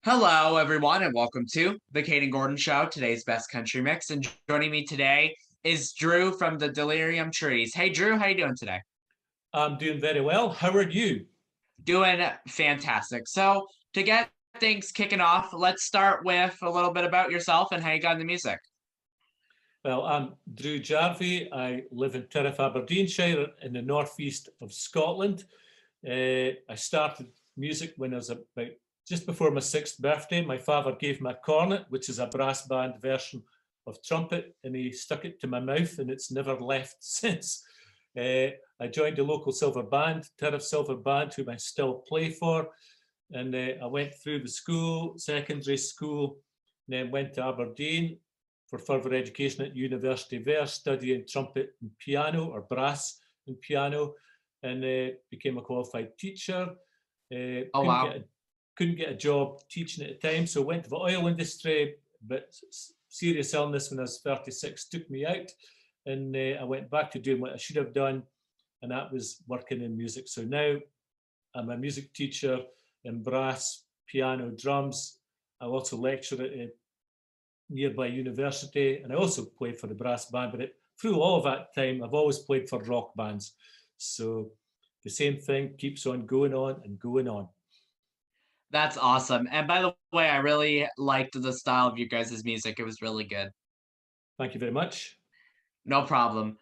Hello, everyone, and welcome to the Kayden Gordon Show, today's best country mix. And joining me today is Drew from the Delerium Trees. Hey, Drew, how you doing today? I'm doing very well. How are you? Doing fantastic. So, to get things kicking off, let's start with a little bit about yourself and how you got into music. Well, I'm Drew Jarvie. I live in Turriff, Aberdeenshire, in the northeast of Scotland. I started music when I was about just before my sixth birthday. My father gave me a cornet, which is a brass band version of trumpet, and he stuck it to my mouth, and it's never left since. I joined the local silver band, Turriff Silver Band, whom I still play for. And I went through the school, secondary school, and then went to Aberdeen for further education at university there, studying trumpet and piano, or brass and piano, and became a qualified teacher. Oh, wow. Couldn't get a job teaching at the time, so went to the oil industry, but serious illness when I was 36 took me out, and I went back to doing what I should have done, and that was working in music. So now I'm a music teacher in brass, piano, drums. I also lecture at a nearby university, and I also play for the brass band. But through all of that time, I've always played for rock bands. So the same thing keeps on going on and going on. That's awesome. And by the way, I really liked the style of your guys' music. It was really good. Thank you very much. No problem.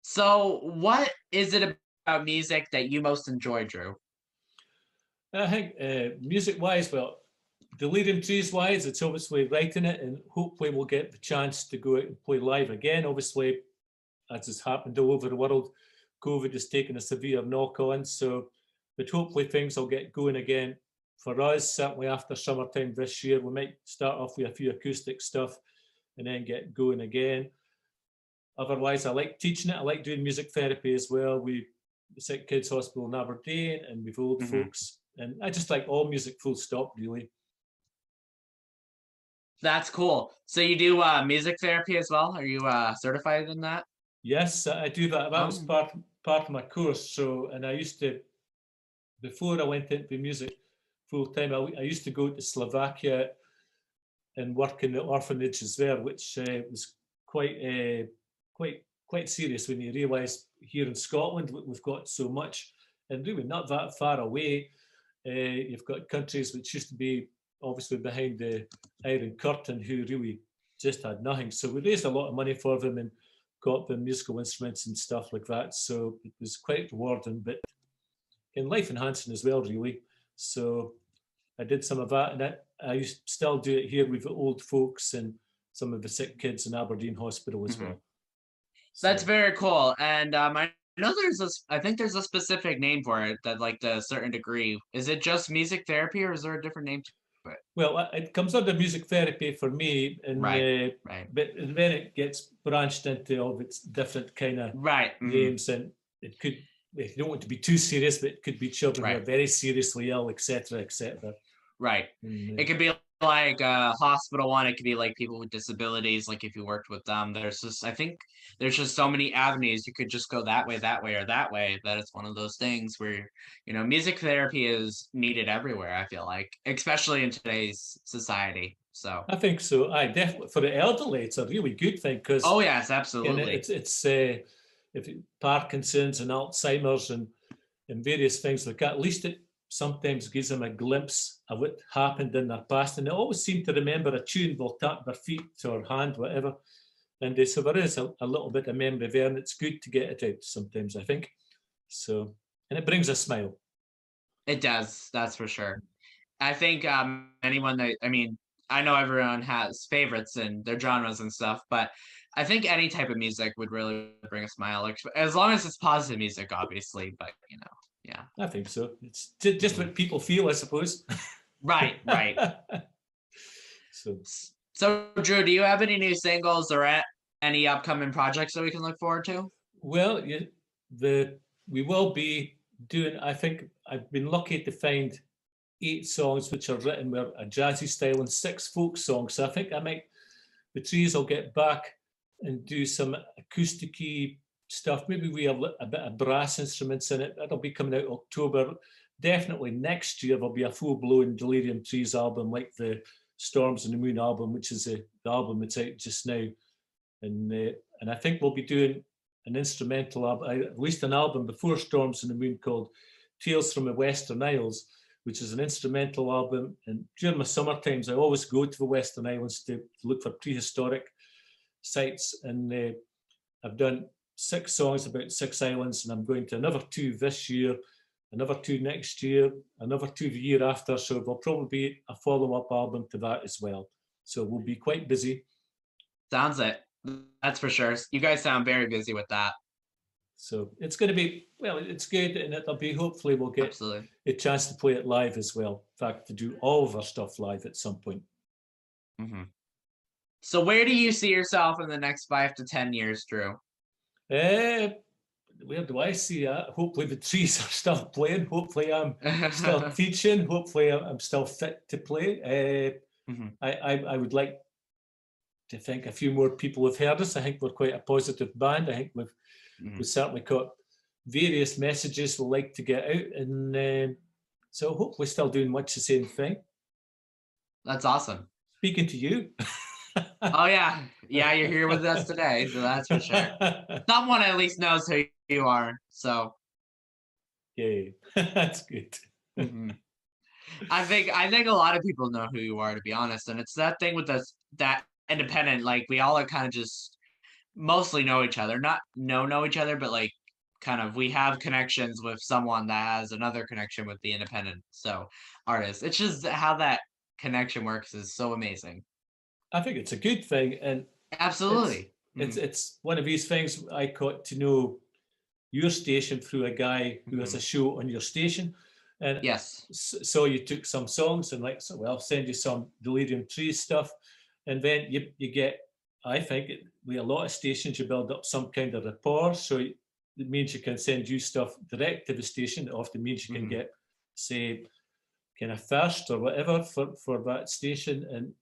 So, what is it about music that you most enjoy, Drew? I think music-wise, well, Delerium Trees-wise, it's obviously writing it, and hopefully we'll get the chance to go out and play live again. Obviously, as has happened all over the world, COVID has taken a severe knock on. So, but hopefully things will get going again for us. Certainly after summertime this year, we might start off with a few acoustic stuff and then get going again. Otherwise, I like teaching it. I like doing music therapy as well. We Sick Kids Hospital in Aberdeen, and we've old folks. And I just like all music, full stop, really. That's cool. So you do music therapy as well? Are you certified in that? Yes, I do that. That was Oh, part of my course. So, and I used to, before I went into music full time, I used to go to Slovakia and work in the orphanages there, which was quite quite serious when you realise here in Scotland we've got so much, and really not that far away. You've got countries which used to be obviously behind the Iron Curtain who really just had nothing. So we raised a lot of money for them and got them musical instruments and stuff like that. So it was quite rewarding, but in life enhancing as well, really. So I did some of that, and I still do it here with the old folks and some of the sick kids in Aberdeen Hospital as well. that's So, very cool. And I know I think there's a specific name for it that, like, to a certain degree. Is it just music therapy, or is there a different name to it? well, it comes under music therapy for me, and Right, right, but then it gets branched into all of its different kind of right, names, and it could. You don't want to be too serious, but it could be children who right. are very seriously ill, etc., etc. Right. And It could be like a hospital one. It could be like people with disabilities. Like if you worked with them, I think there's just so many avenues. You could just go that way, or that way. That it's one of those things where, music therapy is needed everywhere, I feel like, especially in today's society. So, I think so. I definitely for the elderly, it's a really good thing because oh, yes, and absolutely. it's if Parkinson's and Alzheimer's and various things like that. At least it sometimes gives them a glimpse of what happened in their past, and they always seem to remember a tune. They'll tap their feet or hand, whatever, and so there is a little bit of memory there, and it's good to get it out sometimes, I think. So, and it brings a smile. It does, that's for sure. I think anyone that I mean, I know everyone has favorites and their genres and stuff, but I think any type of music would really bring a smile, like, as long as it's positive music, obviously. But yeah. I think so. It's just Mhm. what people feel, I suppose. Right, right. So, So, Drew, do you have any new singles or any upcoming projects that we can look forward to? well, the we will be doing. I think I've been lucky to find 8 songs which are written with a jazzy style and 6 folk songs. So I think the trees will get back and do some acousticy stuff. Maybe we have a bit of brass instruments in it. That'll be coming out October. definitely next year there'll be a full-blown Delerium Trees album, like the Storms and the Moon album, which is the album that's out just now. And I think we'll be doing an instrumental album. I released an album before Storms and the Moon called Tales from the Western Isles, which is an instrumental album. And during my summer times, I always go to the Western Islands to look for prehistoric sites. And I've done 6 songs about 6 islands, and I'm going to another 2 this year, another 2 next year, another 2 the year after. So there'll probably be a follow-up album to that as well. So we'll be quite busy. Sounds it. That's for sure. You guys sound very busy with that. So it's going to be, well, it's good, and it'll be, hopefully we'll get Absolutely. a chance to play it live as well. In fact, to do all of our stuff live at some point. Mm-hmm. So where do you see yourself in the next 5 to 10 years, Drew? Where do I see that? Hopefully the trees are still playing. Hopefully I'm still teaching. Hopefully I'm still fit to play. Mm-hmm. I would like to think a few more people have heard us. I think we're quite a positive band. I think we've certainly got various messages we'd like to get out. And so hopefully still doing much the same thing. That's awesome. Speaking to you. Oh, yeah. Yeah, you're here with us today, so that's for sure. Someone at least knows who you are, so. Yay. That's good. Mm-hmm. I think a lot of people know who you are, to be honest, and it's that thing with us, that independent, like, we all are kind of just mostly know each other, not know each other, but like kind of we have connections with someone that has another connection with the independent artist. It's just how that connection works is so amazing. I think it's a good thing, and absolutely it's one of these things. I got to know your station through a guy who has a show on your station, and yes, so you took some songs and like, so well, I'll send you some Delerium Trees stuff, and then you get, I think with a lot of stations you build up some kind of rapport, so it means you can send you stuff direct to the station. It often means you can get, say, kind of first or whatever for that station, and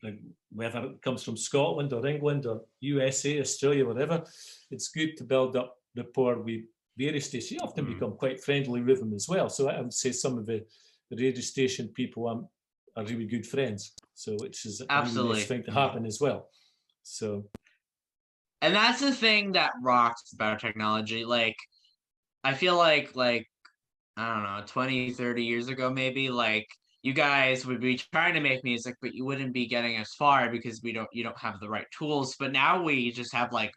like, whether it comes from Scotland or England or USA, Australia, whatever, it's good to build up rapport with various stations. You often become quite friendly with them as well. So I would say some of the radio station people are really good friends. So which is a really nice thing to happen as well. So, and that's the thing that rocks about technology. Like, I feel like I don't know, 20, 30 years ago, maybe, like, you guys would be trying to make music, but you wouldn't be getting as far because you don't have the right tools. But now we just have like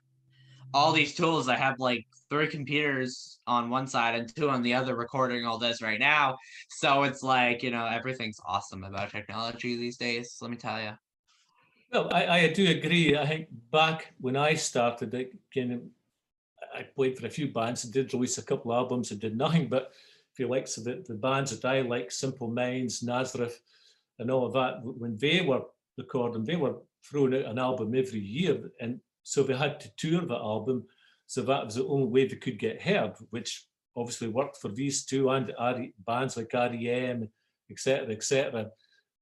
all these tools. I have like 3 computers on one side and 2 on the other recording all this right now. So it's like, everything's awesome about technology these days, let me tell you. Well, I do agree. I think back when I started, I played for a few bands and did release a couple of albums and did nothing, but if you like, so the bands that I like, Simple Minds, Nazareth, and all of that, when they were recording, they were throwing out an album every year, and so they had to tour the album. So that was the only way they could get heard, which obviously worked for these two, and bands like REM, etc.,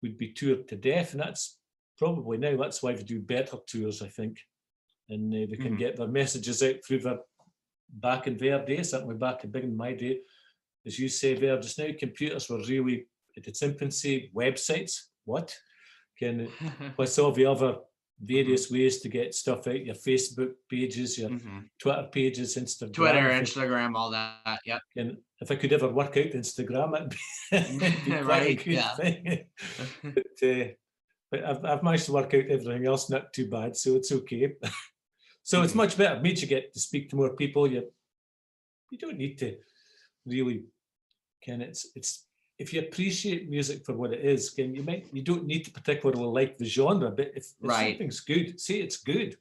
would be toured to death, and that's probably now that's why they do better tours, I think, and they can get their messages out through their, back in their day, certainly back in my day, as you say there just now, computers were really at its infancy. Websites, what? What's all the other various ways to get stuff out? Your Facebook pages, your Twitter pages, Instagram, all that. Yep. And if I could ever work out Instagram, it'd be quite right, a good thing. But I've managed to work out everything else, not too bad, so it's okay. So it's much better. It means you get to speak to more people. You don't need to really it's if you appreciate music for what it is, you don't need to particularly like the genre, but if something's good, say it's good.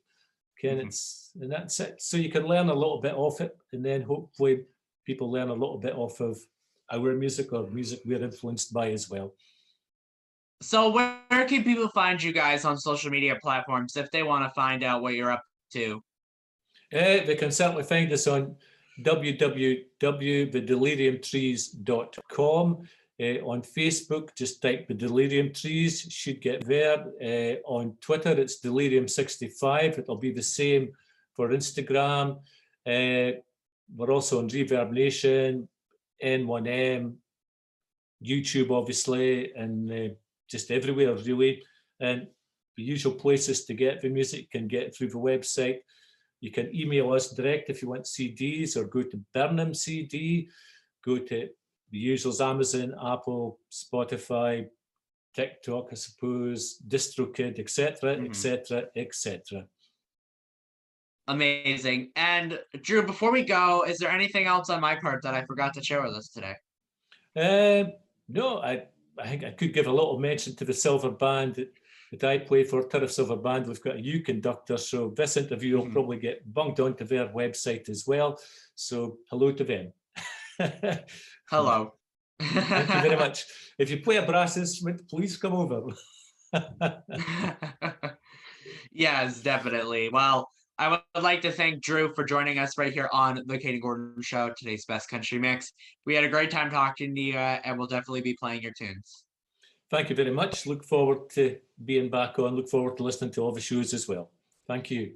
It's, and that's it. So you can learn a little bit off it, and then hopefully people learn a little bit off of our music or music we're influenced by as well. So where can people find you guys on social media platforms if they want to find out what you're up to? They can certainly find us on www.thedeleriumtrees.com. On Facebook, just type the Delerium Trees, should get there. On Twitter, it's Delerium65. It'll be the same for Instagram. We're also on Reverb Nation, N1M, YouTube, obviously, and just everywhere, really. And the usual places to get the music, you can get through the website. You can email us direct if you want CDs, or go to Burnham CD, go to the usuals: Amazon, Apple, Spotify, TikTok, I suppose, DistroKid, etc., etc., etc. Amazing. And Drew, before we go, is there anything else on my part that I forgot to share with us today? No, I think I could give a little mention to the silver band that I play for, Turf Silver Band. We've got a U conductor, so this interview will probably get bunged onto their website as well. So hello to them. Hello. Thank you very much. If you play a brass instrument, please come over. Yes, definitely. Well, I would like to thank Drew for joining us right here on the Kayden Gordon Show, today's Best Country Mix. We had a great time talking to you, and we'll definitely be playing your tunes. Thank you very much. Look forward to being back on. Look forward to listening to all the shows as well. Thank you.